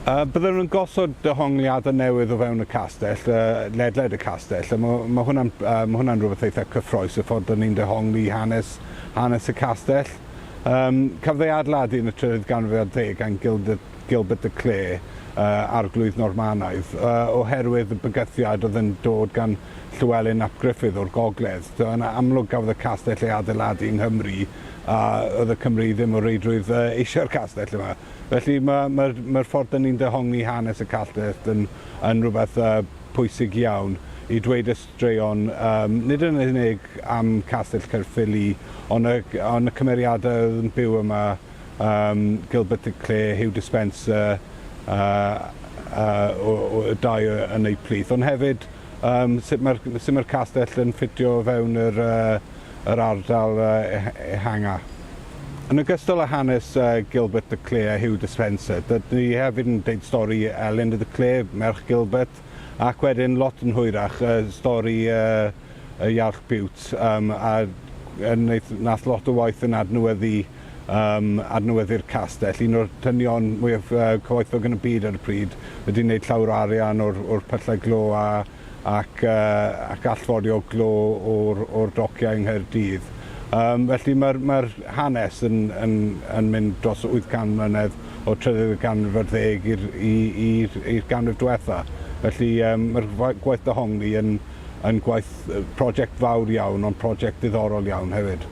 Byddwn yn gosod dehongliadau newydd o fewn y castell, ledled y castell. Mae hwnna'n rhywbeth eitha cyffroes y ffordd dyn ni'n dehongli hanes y castell. Cafodd ei adeiladu yn y 13th gan Gilbert y Clare, arglwydd Normanaidd, oherwydd y bygythiad oedd yn dod gan Llywelyn ap Gruffydd o'r Gogledd. Yn amlwg gafodd y castell ei adeiladu yng Nghymru, a oedd y Cymru ddim o reidrwydd eisiau'r castell yma. Felly mae'r ffordd dyn ni'n dehongli hanes y castell yn rhywbeth pwysig iawn i dweud y straeon, nid yn unig am Castell Caerffili, ond y cymeriadau oedd yn byw yma, Gilbert y Clare, Hugh Despencer, y dau yn eu plith, ond hefyd sut mae'r castell yn ffitio fewn yr ardal ehanga. Yn ogystal â hanes Gilbert y Clare a Hugh Despencer, dydyn ni hefyd yn deud stori Elin y Clare, merch Gilbert, ac wedyn lot yn hwyrach stori Iarll Biwt, a nath lot o waith yn adnewyddu'r castell. Un o'r dynion mwyaf cyfoethog yn y byd ar y pryd wedi gwneud llawer o arian o'r pyllau glo ac allforio glo o'r dociau yng Nghaerdydd. Felly mae'r hanes yn mynd dros 800 mlynedd o 13th ganrif ar 10 i'r ganrif diwetha. Felly mae'r gwaith dehongli yn gwaith prosiect fawr iawn, ond prosiect diddorol iawn hefyd.